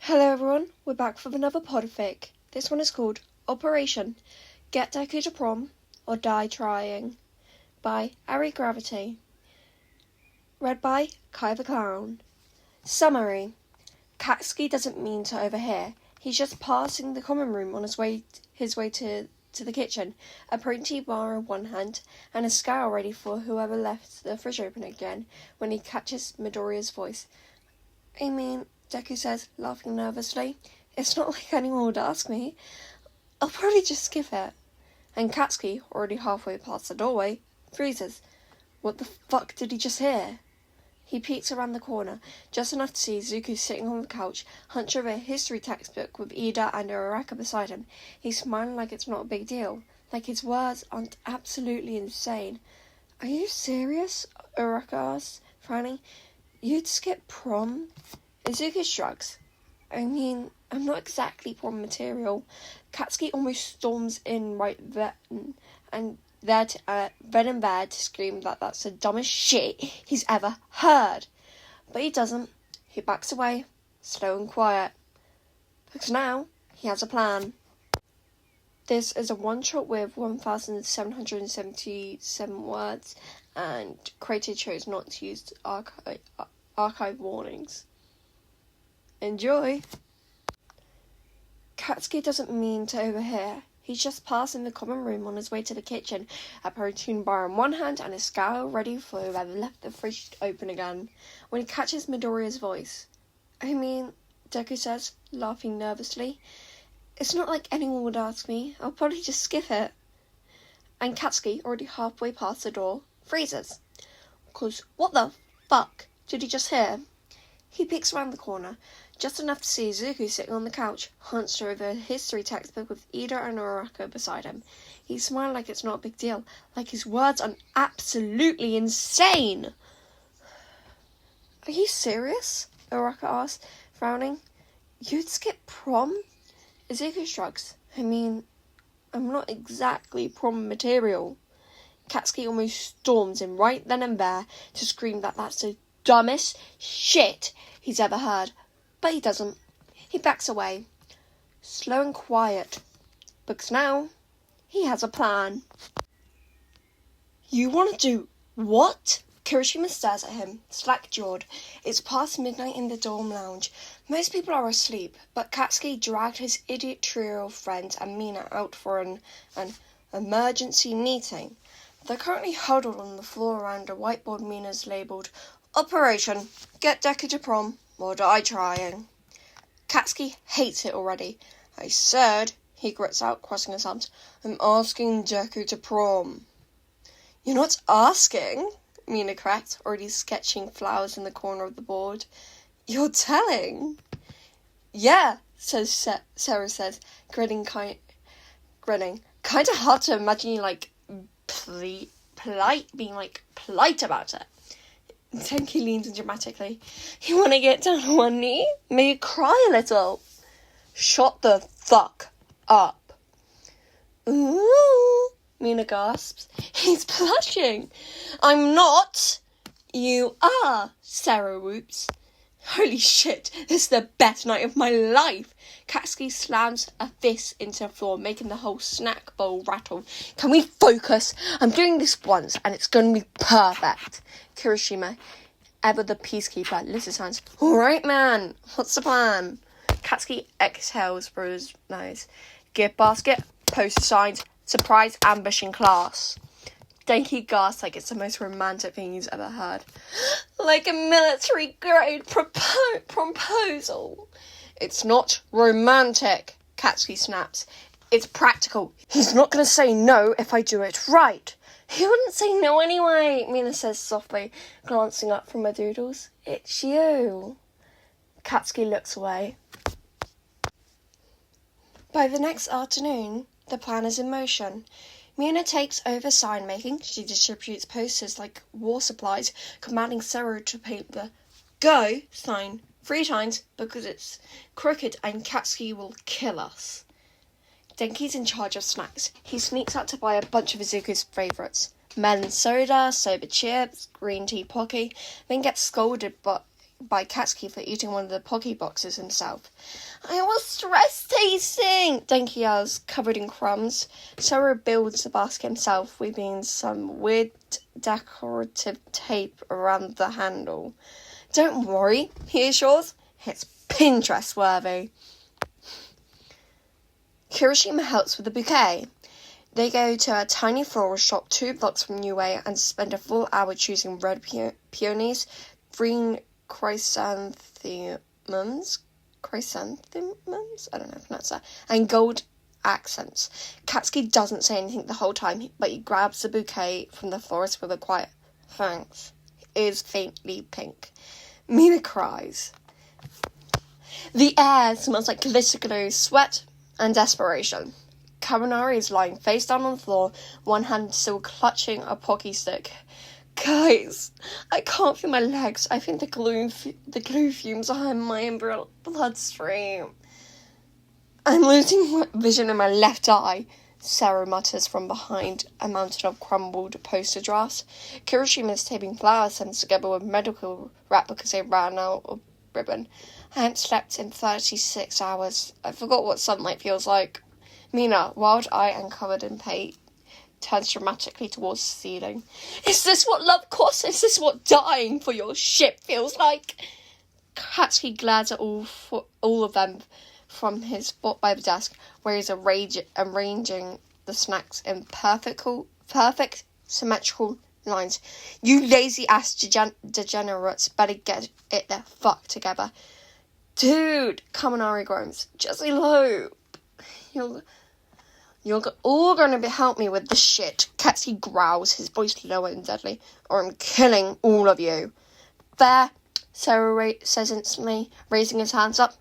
Hello everyone, we're back with another podfic. This one is called Operation Get DEKU to Prom or Die Trying by Arigravity. Read by Kai the Clown. Summary. Katsuki doesn't mean to overhear. He's just passing the common room on his way to the kitchen, a protein bar in one hand and a scale ready for whoever left the fridge open again when he catches Midoriya's voice. DEKU says, laughing nervously. It's not like anyone would ask me. I'll probably just skip it. And Katsuki, already halfway past the doorway, freezes. What the fuck did he just hear? He peeks around the corner, just enough to see Zuko sitting on the couch, hunched over a history textbook with Ida and Uraraka beside him. He's smiling like it's not a big deal, like his words aren't absolutely insane. Are you serious? Uraraka asks, frowning. You'd skip prom? Izuku shrugs. I'm not exactly prom material. Katsuki almost storms in right then and there to scream that that's the dumbest shit he's ever heard. But he doesn't. He backs away, slow and quiet. Because now he has a plan. This is a one-shot with 1,777 words, and creator chose not to use archive warnings. Enjoy! Katsuki doesn't mean to overhear. He's just passing the common room on his way to the kitchen, a protein bar in one hand and a scale ready for whoever left the fridge open again, when he catches Midoriya's voice. DEKU says, laughing nervously. It's not like anyone would ask me. I'll probably just skip it. And Katsuki, already halfway past the door, freezes. 'Cause what the fuck did he just hear? He peeks around the corner, just enough to see Zuko sitting on the couch, hunched over a history textbook with Ida and Uraraka beside him. He's smiling like it's not a big deal, like his words are absolutely insane. Are you serious? Uraraka asks, frowning. You'd skip prom? Zuko shrugs. I'm not exactly prom material. Katsuki almost storms in right then and there to scream that that's the dumbest shit he's ever heard. But he doesn't. He backs away, slow and quiet, because now he has a plan. You want to do what? Kirishima stares at him, slack-jawed. It's past midnight in the dorm lounge. Most people are asleep, but Katsuki dragged his idiot trio of friends and Mina out for an emergency meeting. They're currently huddled on the floor around a whiteboard Mina's labelled Operation Get DEKU to Prom or Die Trying. Katsuki hates it already. I said, he grits out, crossing his arms, I'm asking DEKU to prom. You're not asking, Mina cracked, already sketching flowers in the corner of the board. You're telling. Yeah, Sarah says, grinning. Kinda hard to imagine you, being polite about it. Tenki leans in dramatically. You want to get down on one knee? Maybe cry a little. Shut the fuck up. Ooh, Mina gasps. He's blushing. I'm not. You are, Sarah whoops. Holy shit, this is the best night of my life. Katsuki slams a fist into the floor, making the whole snack bowl rattle. Can we focus? I'm doing this once, and it's going to be perfect. Kirishima, ever the peacekeeper, lifts his hands. All right, man. What's the plan? Katsuki exhales through his nose. Gift basket, poster signs, surprise ambush in class. Denki gasps like it's the most romantic thing he's ever heard. Like a military-grade proposal. It's not romantic, Katsuki snaps. It's practical. He's not going to say no if I do it right. He wouldn't say no anyway, Mina says softly, glancing up from her doodles. It's you. Katsuki looks away. By the next afternoon, the plan is in motion. Mina takes over sign-making. She distributes posters like war supplies, commanding Sarah to paint the Go sign 3 times because it's crooked and Katsuki will kill us. Denki's in charge of snacks. He sneaks out to buy a bunch of Izuku's favourites. Melon soda, soba chips, green tea pocky, then gets scolded by Katsuki for eating one of the Pocky boxes himself. I was stress tasting, Denki yells, covered in crumbs. Sora builds the basket himself, weaving some weird decorative tape around the handle. Don't worry, he assures. It's Pinterest worthy. Kirishima helps with the bouquet. They go to a tiny floral shop 2 blocks from Niue and spend a full hour choosing red peonies, green chrysanthemums, I don't know how to pronounce that, and gold accents. Katsuki doesn't say anything the whole time, but he grabs the bouquet from the florist with a quiet thanks. It is faintly pink. Mina cries. The air smells like glitter glue, sweat, and desperation. Kaminari is lying face down on the floor, one hand still clutching a Pocky stick. Guys, I can't feel my legs. I think the glue fumes are in my bloodstream. I'm losing vision in my left eye, Sarah mutters from behind a mountain of crumbled poster drafts. Kirishima is taping flower stems together with medical wrap because they ran out of ribbon. I haven't slept in 36 hours. I forgot what sunlight feels like. Mina, wild-eyed and covered in paint, turns dramatically towards the ceiling. Is this what love costs? Is this what dying for your ship feels like? Katsuki glares at all of them from his spot by the desk, where he's arranging the snacks in perfect symmetrical lines. You lazy-ass degenerates better get it the fuck together. Dude, Kaminari groans. Just elope. You're all going to help me with this shit. Katsuki growls, his voice low and deadly, or I'm killing all of you. Fair, Sarah says instantly, raising his hands up.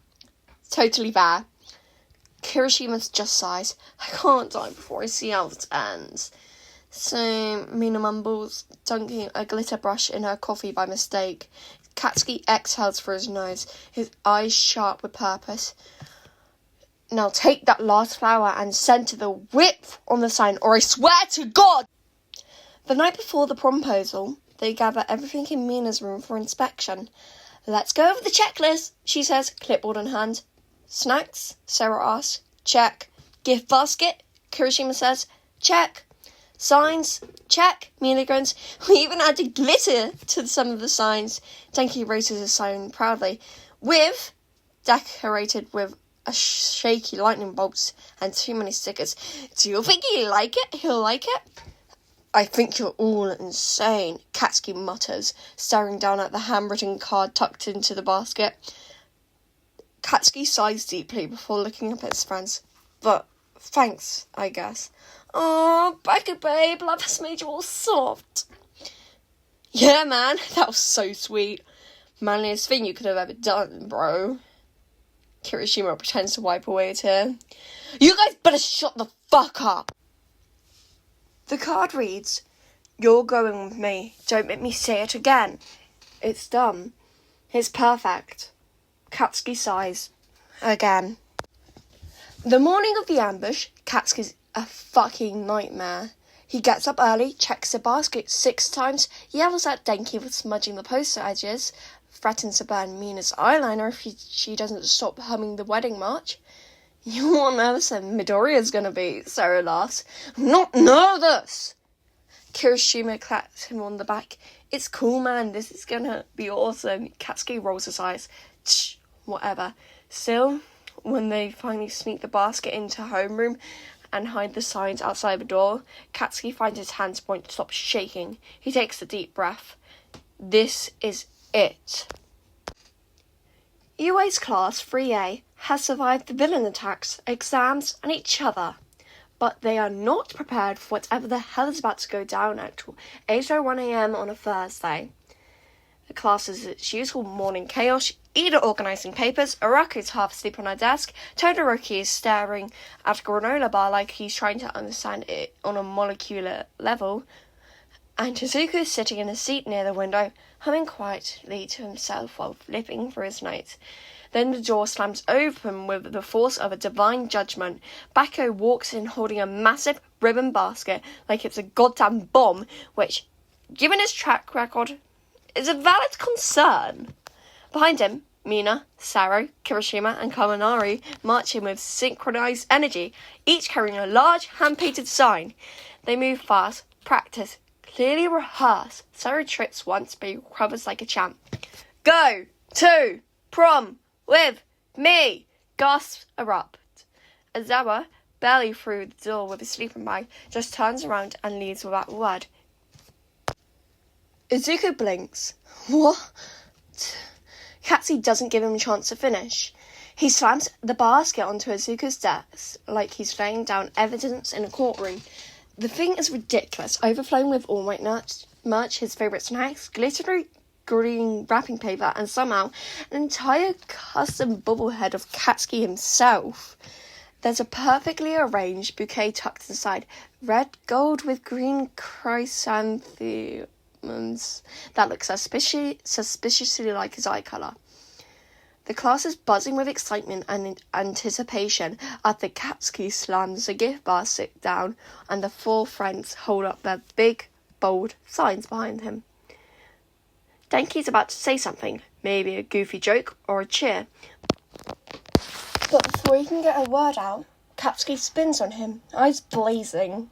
Totally fair. Kirishima just sighs. I can't die before I see how it ends. So, Mina mumbles, dunking a glitter brush in her coffee by mistake. Katsuki exhales through his nose, his eyes sharp with purpose. Now take that last flower and send to the width on the sign, or I swear to God! The night before the promposal, they gather everything in Mina's room for inspection. Let's go over the checklist, she says, clipboard in hand. Snacks? Sarah asks. Check. Gift basket? Kirishima says. Check. Signs? Check. Mina grins. We even added glitter to some of the signs. Denki raises his sign proudly. Decorated with a shaky lightning bolts and too many stickers. Do you think he'll like it? I think you're all insane, Katsuki mutters, staring down at the handwritten card tucked into the basket. Katsuki sighs deeply before looking up at his friends. But thanks, I guess. Oh, Becca babe, love has made you all soft. Yeah, man, that was so sweet. Manliest thing you could have ever done, bro. Kirishima pretends to wipe away a tear. You guys better shut the fuck up. The card reads, You're going with me. Don't make me say it again. It's done. It's perfect. Katsuki sighs. Again. The morning of the ambush, Katsuki's a fucking nightmare. He gets up early, checks the basket 6 times, yells at Denki for smudging the poster edges, threatens to burn Mina's eyeliner if she doesn't stop humming the wedding march. You're more nervous than Midoriya's gonna be, Sarah laughs. I'm not nervous! Kirishima claps him on the back. It's cool, man. This is gonna be awesome. Katsuki rolls his eyes. Tch, whatever. Still, when they finally sneak the basket into her homeroom and hide the signs outside the door, Katsuki finds his hands point to stop shaking. He takes a deep breath. This is it. UA's class 3A has survived the villain attacks, exams, and each other, but they are not prepared for whatever the hell is about to go down at 8:01 a.m. on a Thursday. The class is its usual morning chaos, Ida organising papers, Araku's half asleep on her desk, Todoroki is staring at a granola bar like he's trying to understand it on a molecular level, and Shizuku is sitting in a seat near the window, humming quietly to himself while flipping through his notes. Then the door slams open with the force of a divine judgment. Bako walks in holding a massive ribbon basket like it's a goddamn bomb, which, given his track record, is a valid concern. Behind him, Mina, Saro, Kirishima, and Kaminari march in with synchronized energy, each carrying a large hand-painted sign. They move fast, practice, clearly rehearse. Saro trips once but he recovers like a champ. Go to prom with me! Gasps erupt. Azawa, barely through the door with his sleeping bag, just turns around and leaves without a word. Izuku blinks. What? Katsuki doesn't give him a chance to finish. He slams the basket onto Izuku's desk like he's laying down evidence in a courtroom. The thing is ridiculous, overflowing with All Might merch, his favourite snacks, glittery green wrapping paper, and somehow an entire custom bobblehead of Katsuki himself. There's a perfectly arranged bouquet tucked inside, red gold with green chrysanthemums that look suspiciously like his eye colour. The class is buzzing with excitement and anticipation after Katsuki slams the gift basket down and the four friends hold up their big, bold signs behind him. Denki's about to say something, maybe a goofy joke or a cheer. But before he can get a word out, Katsuki spins on him, eyes blazing.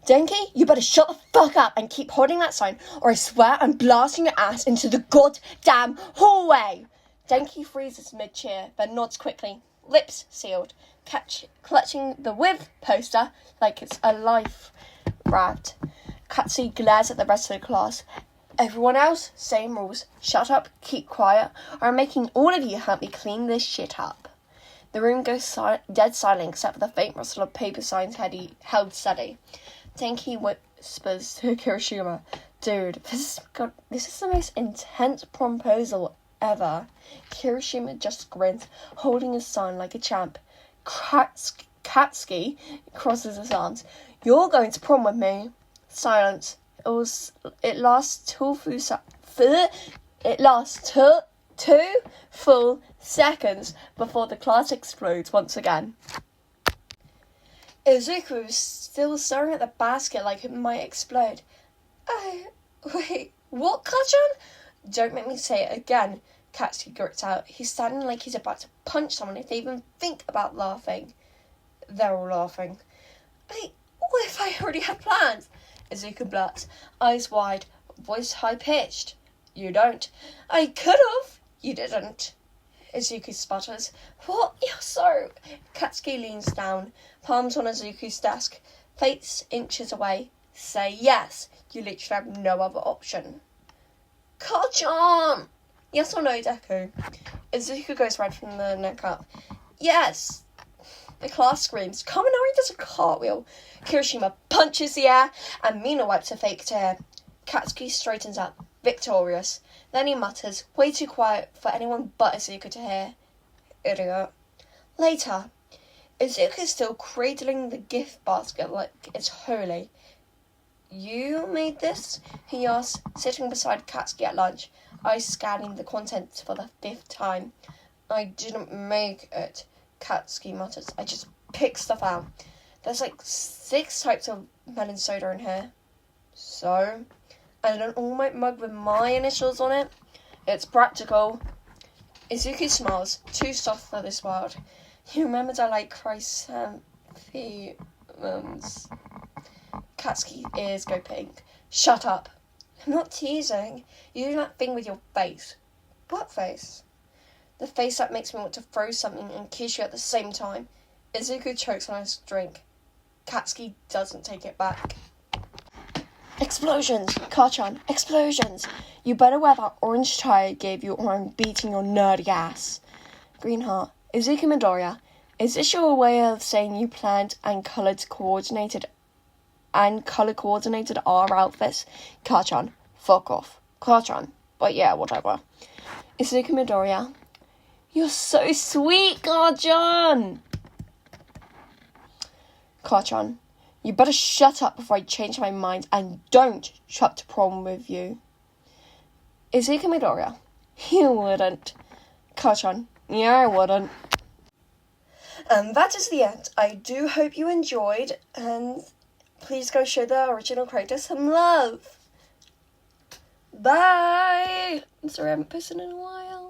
Denki, you better shut the fuck up and keep holding that sign, or I swear I'm blasting your ass into the goddamn hallway! Denki freezes mid-cheer, then nods quickly, lips sealed, clutching the with poster like it's a life raft. Katsuki glares at the rest of the class. Everyone else, same rules. Shut up, keep quiet, or I'm making all of you help me clean this shit up. The room goes dead silent except for the faint rustle of paper signs held steady. Denki whispers to Kirishima, "Dude, this is the most intense promposal ever." Kirishima just grins, holding his sign like a champ. Katsuki crosses his arms. "You're going to prom with me." Silence. It lasts two full seconds before the class explodes once again. Izuku is still staring at the basket like it might explode. Wait, what, Kachan? Don't make me say it again, Katsuki grits out. He's standing like he's about to punch someone if they even think about laughing. They're all laughing. What if I already had plans? Izuku blurts, eyes wide, voice high-pitched. You don't. I could've. You didn't. Izuku sputters. What? You're so... Katsuki leans down, palms on Izuku's desk, face inches away. Say yes. You literally have no other option. Kachan! Yes or no, Deku? Izuku goes red from the neck up. Yes. The class screams. Kaminari does a cartwheel. Kirishima punches the air, and Mina wipes her fake hair. Katsuki straightens up, victorious. Then he mutters, way too quiet for anyone but Izuku to hear. Idiot. Later, Izuku is still cradling the gift basket like it's holy. You made this? He asks, sitting beside Katsuki at lunch, eyes scanning the contents for the 5th time. I didn't make it, Katsuki mutters. I just picked stuff out. There's like 6 types of melon soda in here. So, and an All Might mug with my initials on it. It's practical. Izuku smiles, too soft for this world. He remembers I like chrysanthemums. Katsuki's ears go pink. Shut up. I'm not teasing. You do that thing with your face. What face? The face that makes me want to throw something and kiss you at the same time. Izuku chokes on his drink. Katsuki doesn't take it back. Explosions! Kachan, explosions! You better wear that orange tie I gave you or I'm beating your nerdy ass. Greenheart, Izuku Midoriya, is this your way of saying you planned and color coordinated our outfits? Kachan, fuck off. Kachan, but yeah, whatever. Izuku Midoriya, you're so sweet, Kachan! Kachan, you better shut up before I change my mind and don't show up to prom with you. Izuku Midoriya, you wouldn't. Kachan, yeah, I wouldn't. And that is the end. I do hope you enjoyed, and please go show the original creator some love. Bye! I'm sorry I haven't posted in a while.